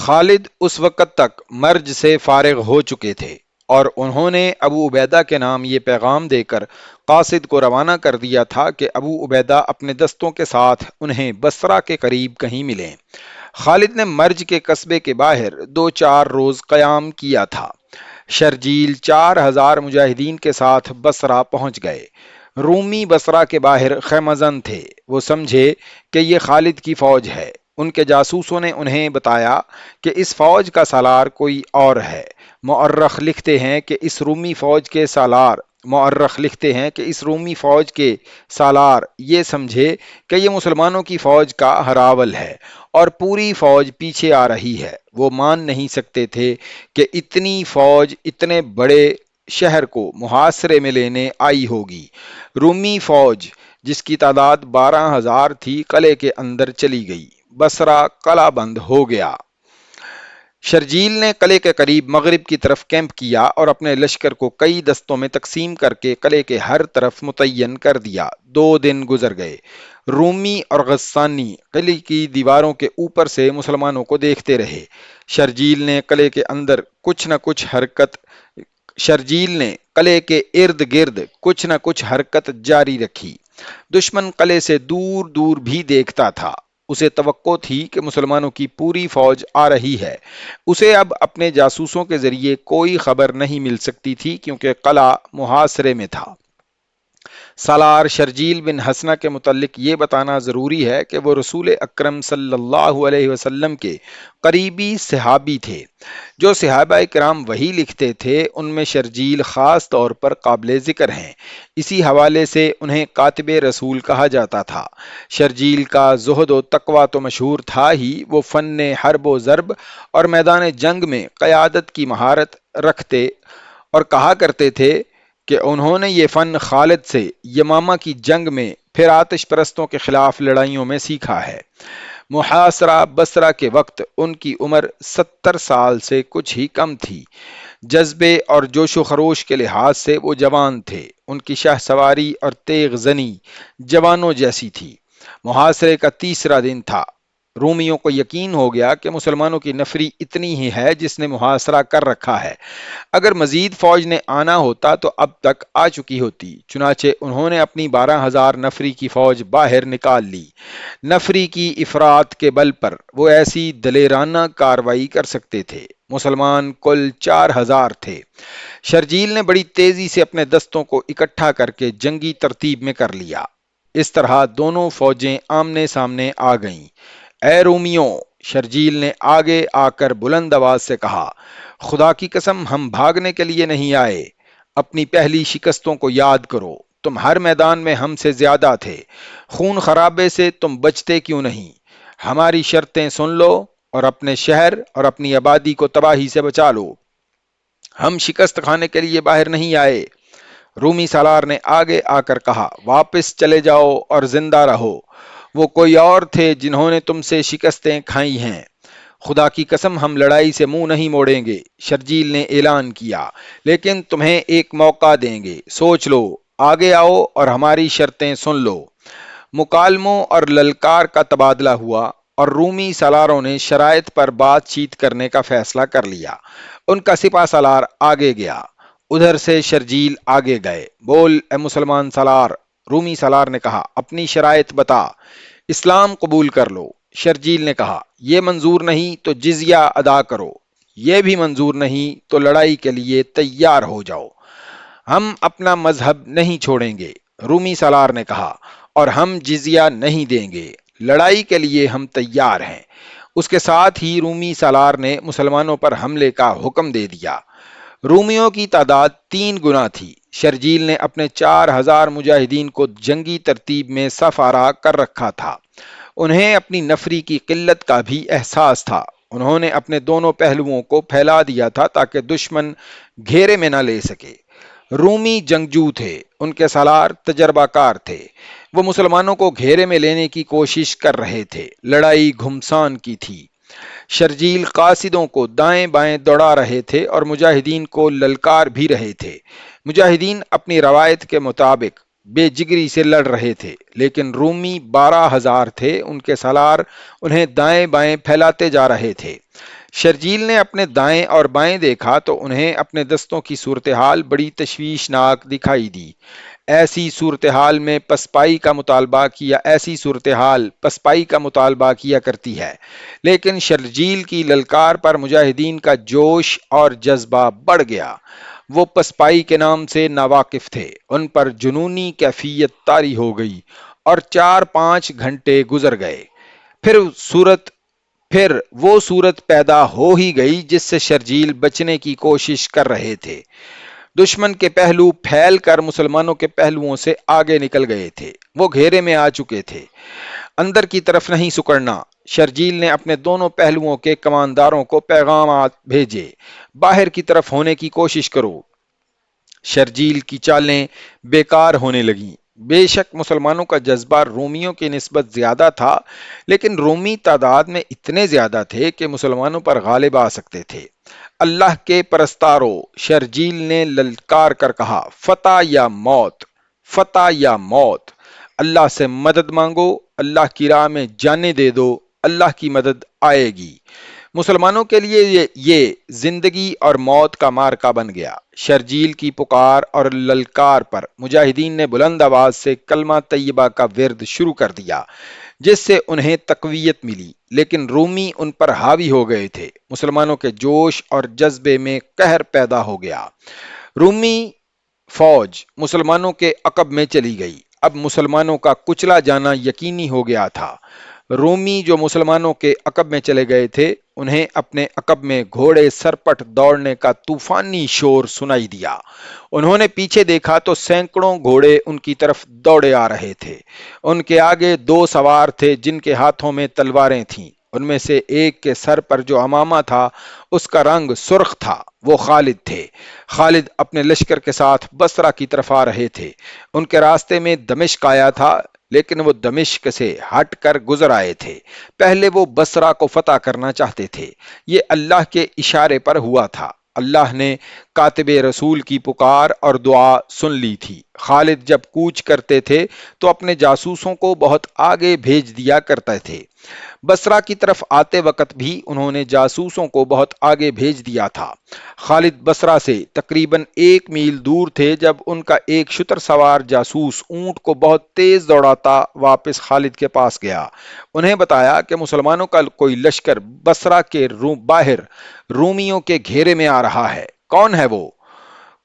خالد اس وقت تک مرج سے فارغ ہو چکے تھے اور انہوں نے ابو عبیدہ کے نام یہ پیغام دے کر قاصد کو روانہ کر دیا تھا کہ ابو عبیدہ اپنے دستوں کے ساتھ انہیں بصرہ کے قریب کہیں ملیں۔ خالد نے مرج کے قصبے کے باہر 2-4 روز قیام کیا تھا۔ شرجیل 4,000 مجاہدین کے ساتھ بصرہ پہنچ گئے۔ رومی بصرہ کے باہر خیمہ زن تھے۔ وہ سمجھے کہ یہ خالد کی فوج ہے۔ ان کے جاسوسوں نے انہیں بتایا کہ اس فوج کا سالار کوئی اور ہے۔ مورخ لکھتے ہیں کہ اس رومی فوج کے سالار یہ سمجھے کہ یہ مسلمانوں کی فوج کا ہراول ہے اور پوری فوج پیچھے آ رہی ہے۔ وہ مان نہیں سکتے تھے کہ اتنی فوج اتنے بڑے شہر کو محاصرے میں لینے آئی ہوگی۔ رومی فوج جس کی تعداد 12,000 تھی قلعے کے اندر چلی گئی۔ بصرہ قلعہ بند ہو گیا۔ شرجیل نے قلعے کے قریب مغرب کی طرف کیمپ کیا اور اپنے لشکر کو کئی دستوں میں تقسیم کر کے قلعے کے ہر طرف متعین کر دیا۔ 2 دن گزر گئے۔ رومی اور غسانی قلعے کی دیواروں کے اوپر سے مسلمانوں کو دیکھتے رہے۔ شرجیل نے قلعے کے ارد گرد کچھ نہ کچھ حرکت جاری رکھی۔ دشمن قلعے سے دور دور بھی دیکھتا تھا۔ اسے توقع تھی کہ مسلمانوں کی پوری فوج آ رہی ہے۔ اسے اب اپنے جاسوسوں کے ذریعے کوئی خبر نہیں مل سکتی تھی کیونکہ قلعہ محاصرے میں تھا۔ سالار شرجیل بن حسنہ کے متعلق یہ بتانا ضروری ہے کہ وہ رسول اکرم صلی اللہ علیہ وسلم کے قریبی صحابی تھے۔ جو صحابہ کرام وحی لکھتے تھے ان میں شرجیل خاص طور پر قابل ذکر ہیں۔ اسی حوالے سے انہیں کاتب رسول کہا جاتا تھا۔ شرجیل کا زہد و تقوی تو مشہور تھا ہی، وہ فن حرب و ضرب اور میدان جنگ میں قیادت کی مہارت رکھتے اور کہا کرتے تھے کہ انہوں نے یہ فن خالد سے یمامہ کی جنگ میں پھر آتش پرستوں کے خلاف لڑائیوں میں سیکھا ہے۔ محاصرہ بصرہ کے وقت ان کی عمر 70 سال سے کچھ ہی کم تھی۔ جذبے اور جوش و خروش کے لحاظ سے وہ جوان تھے۔ ان کی شاہ سواری اور تیغ زنی جوانوں جیسی تھی۔ محاصرے کا 3 دن تھا۔ رومیوں کو یقین ہو گیا کہ مسلمانوں کی نفری اتنی ہی ہے جس نے محاصرہ کر رکھا ہے۔ اگر مزید فوج نے آنا ہوتا تو اب تک آ چکی ہوتی۔ چنانچہ انہوں نے اپنی 12,000 نفری کی فوج باہر نکال لی۔ نفری کی افراط کے بل پر وہ ایسی دلیرانہ کارروائی کر سکتے تھے۔ مسلمان کل 4,000 تھے۔ شرجیل نے بڑی تیزی سے اپنے دستوں کو اکٹھا کر کے جنگی ترتیب میں کر لیا۔ اس طرح دونوں فوجیں آمنے سامنے آ گئیں۔ اے رومیوں، شرجیل نے آگے آ کر بلند آواز سے کہا، خدا کی قسم ہم بھاگنے کے لیے نہیں آئے۔ اپنی پہلی شکستوں کو یاد کرو۔ تم ہر میدان میں ہم سے زیادہ تھے۔ خون خرابے سے تم بچتے کیوں نہیں؟ ہماری شرطیں سن لو اور اپنے شہر اور اپنی آبادی کو تباہی سے بچا لو۔ ہم شکست کھانے کے لیے باہر نہیں آئے۔ رومی سالار نے آگے آ کر کہا، واپس چلے جاؤ اور زندہ رہو۔ وہ کوئی اور تھے جنہوں نے تم سے شکستیں کھائی ہیں۔ خدا کی قسم ہم لڑائی سے منہ نہیں موڑیں گے، شرجیل نے اعلان کیا، لیکن تمہیں ایک موقع دیں گے، سوچ لو، آگے آؤ اور ہماری شرطیں سن لو۔ مکالموں اور للکار کا تبادلہ ہوا اور رومی سالاروں نے شرائط پر بات چیت کرنے کا فیصلہ کر لیا۔ ان کا سپہ سالار آگے گیا، ادھر سے شرجیل آگے گئے۔ بول اے مسلمان سالار، رومی سالار نے کہا، اپنی شرائط بتا، اسلام قبول کر لو۔ شرجیل نے کہا، یہ منظور نہیں تو جزیہ ادا کرو، یہ بھی منظور نہیں تو لڑائی کے لیے تیار ہو جاؤ۔ ہم اپنا مذہب نہیں چھوڑیں گے، رومی سالار نے کہا، اور ہم جزیہ نہیں دیں گے، لڑائی کے لیے ہم تیار ہیں۔ اس کے ساتھ ہی رومی سالار نے مسلمانوں پر حملے کا حکم دے دیا۔ رومیوں کی تعداد 3 گنا تھی۔ شرجیل نے اپنے 4,000 مجاہدین کو جنگی ترتیب میں صف آرا کر رکھا تھا۔ انہیں اپنی نفری کی قلت کا بھی احساس تھا۔ انہوں نے اپنے دونوں پہلوؤں کو پھیلا دیا تھا تاکہ دشمن گھیرے میں نہ لے سکے۔ رومی جنگجو تھے، ان کے سالار تجربہ کار تھے۔ وہ مسلمانوں کو گھیرے میں لینے کی کوشش کر رہے تھے۔ لڑائی گھمسان کی تھی۔ شرجیل قاصدوں کو دائیں بائیں دوڑا رہے تھے اور مجاہدین کو للکار بھی رہے تھے۔ مجاہدین اپنی روایت کے مطابق بے جگری سے لڑ رہے تھے، لیکن رومی 12,000 تھے، ان کے سالار انہیں دائیں بائیں پھیلاتے جا رہے تھے۔ شرجیل نے اپنے دائیں اور بائیں دیکھا تو انہیں اپنے دستوں کی صورتحال بڑی تشویشناک دکھائی دی۔ ایسی صورتحال پسپائی کا مطالبہ کیا کرتی ہے، لیکن شرجیل کی للکار پر مجاہدین کا جوش اور جذبہ بڑھ گیا۔ وہ پسپائی کے نام سے ناواقف تھے، ان پر جنونی کیفیت طاری ہو گئی اور 4-5 گھنٹے گزر گئے۔ پھر صورت پھر وہ صورت پیدا ہو ہی گئی جس سے شرجیل بچنے کی کوشش کر رہے تھے۔ دشمن کے پہلو پھیل کر مسلمانوں کے پہلوؤں سے آگے نکل گئے تھے، وہ گھیرے میں آ چکے تھے۔ اندر کی طرف نہیں سکڑنا۔ شرجیل نے اپنے دونوں پہلوؤں کے کمانداروں کو پیغامات بھیجے، باہر کی طرف ہونے کی کوشش کرو۔ شرجیل کی چالیں بیکار ہونے لگیں۔ بے شک مسلمانوں کا جذبہ رومیوں کی نسبت زیادہ تھا، لیکن رومی تعداد میں اتنے زیادہ تھے کہ مسلمانوں پر غالب آ سکتے تھے۔ اللہ کے پرستارو، شرجیل نے للکار کر کہا، فتح یا موت، فتح یا موت۔ اللہ سے مدد مانگو، اللہ کی راہ میں جانیں دے دو، اللہ کی مدد آئے گی۔ مسلمانوں کے لیے یہ زندگی اور موت کا مارکا بن گیا۔ شرجیل کی پکار اور للکار پر مجاہدین نے بلند آواز سے کلمہ طیبہ کا ورد شروع کر دیا، جس سے انہیں تقویت ملی، لیکن رومی ان پر حاوی ہو گئے تھے۔ مسلمانوں کے جوش اور جذبے میں قہر پیدا ہو گیا۔ رومی فوج مسلمانوں کے عقب میں چلی گئی۔ اب مسلمانوں کا کچلا جانا یقینی ہو گیا تھا۔ رومی جو مسلمانوں کے عقب میں چلے گئے تھے، انہیں اپنے عقب میں گھوڑے سرپٹ دوڑنے کا طوفانی شور سنائی دیا۔ انہوں نے پیچھے دیکھا تو سینکڑوں گھوڑے ان کی طرف دوڑے آ رہے تھے۔ ان کے آگے 2 سوار تھے جن کے ہاتھوں میں تلواریں تھیں۔ ان میں سے ایک کے سر پر جو عمامہ تھا اس کا رنگ سرخ تھا، وہ خالد تھے۔ خالد اپنے لشکر کے ساتھ بصرہ کی طرف آ رہے تھے۔ ان کے راستے میں دمشق آیا تھا، لیکن وہ دمشق سے ہٹ کر گزر آئے تھے۔ پہلے وہ بصرہ کو فتح کرنا چاہتے تھے۔ یہ اللہ کے اشارے پر ہوا تھا۔ اللہ نے کاتب رسول کی پکار اور دعا سن لی تھی۔ خالد جب کوچ کرتے تھے تو اپنے جاسوسوں کو بہت آگے بھیج دیا کرتے تھے۔ بصرہ کی طرف آتے وقت بھی انہوں نے جاسوسوں کو بہت آگے بھیج دیا تھا۔ خالد بصرہ سے تقریباً 1 میل دور تھے جب ان کا ایک شتر سوار جاسوس اونٹ کو بہت تیز دوڑاتا واپس خالد کے پاس گیا۔ انہیں بتایا کہ مسلمانوں کا کوئی لشکر بصرہ کے باہر رومیوں کے گھیرے میں آ رہا ہے۔ کون ہے وہ؟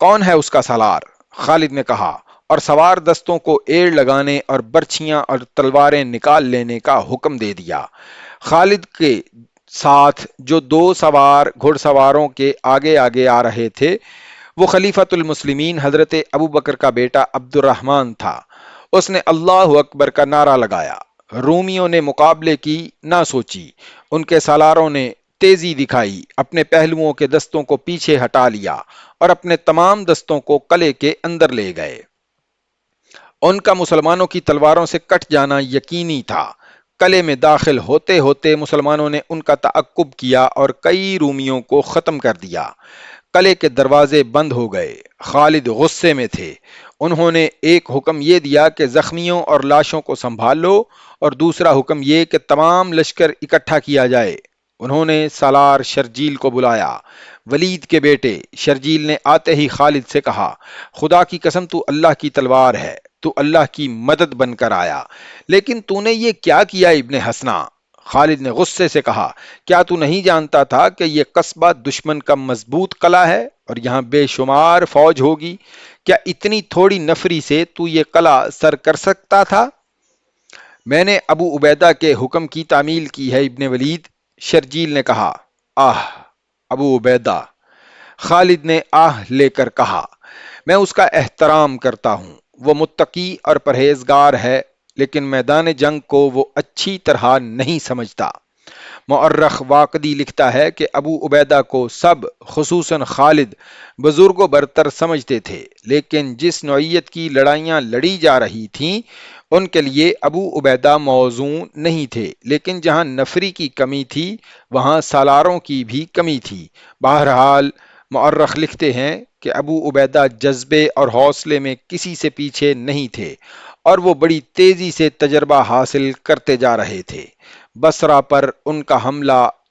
کون ہے اس کا سالار؟ خالد نے کہا، اور سوار دستوں کو ایڑ لگانے اور برچھیاں اور تلواریں نکال لینے کا حکم دے دیا۔ خالد کے ساتھ جو 2 سوار گھڑ سواروں کے آگے آگے آ رہے تھے، وہ خلیفۃ المسلمین حضرت ابو بکر کا بیٹا عبد الرحمن تھا۔ اس نے اللہ اکبر کا نعرہ لگایا۔ رومیوں نے مقابلے کی نہ سوچی۔ ان کے سالاروں نے تیزی دکھائی، اپنے پہلوؤں کے دستوں کو پیچھے ہٹا لیا اور اپنے تمام دستوں کو قلعے کے اندر لے گئے۔ ان کا مسلمانوں کی تلواروں سے کٹ جانا یقینی تھا۔ قلعے میں داخل ہوتے ہوتے مسلمانوں نے ان کا تعقب کیا اور کئی رومیوں کو ختم کر دیا۔ قلعے کے دروازے بند ہو گئے۔ خالد غصے میں تھے۔ انہوں نے ایک حکم یہ دیا کہ زخمیوں اور لاشوں کو سنبھال لو، اور دوسرا حکم یہ کہ تمام لشکر اکٹھا کیا جائے۔ انہوں نے سالار شرجیل کو بلایا۔ ولید کے بیٹے شرجیل نے آتے ہی خالد سے کہا، خدا کی قسم تو اللہ کی تلوار ہے، تو اللہ کی مدد بن کر آیا، لیکن تو نے یہ کیا کیا ابن حسنا؟ خالد نے غصے سے کہا، کیا تو نہیں جانتا تھا کہ یہ قصبہ دشمن کا مضبوط قلعہ ہے اور یہاں بے شمار فوج ہوگی؟ کیا اتنی تھوڑی نفری سے تو یہ قلعہ سر کر سکتا تھا؟ میں نے ابو عبیدہ کے حکم کی تعمیل کی ہے ابن ولید، شرجیل نے کہا۔ آہ، ابو عبیدہ! خالد نے آہ لے کر کہا، میں اس کا احترام کرتا ہوں، وہ متقی اور پرہیزگار ہے، لیکن میدان جنگ کو وہ اچھی طرح نہیں سمجھتا۔ مؤرخ واقدی لکھتا ہے کہ ابو عبیدہ کو سب، خصوصاً خالد، بزرگ و برتر سمجھتے تھے، لیکن جس نوعیت کی لڑائیاں لڑی جا رہی تھیں ان کے لیے ابو عبیدہ موزوں نہیں تھے، لیکن جہاں نفری کی کمی تھی وہاں سالاروں کی بھی کمی تھی۔ بہرحال مؤرخ لکھتے ہیں کہ ابو عبیدہ جذبے اور حوصلے میں کسی سے پیچھے نہیں تھے، اور وہ بڑی تیزی سے تجربہ حاصل کرتے جا رہے تھے۔ بصرہ پر ان کا حملہ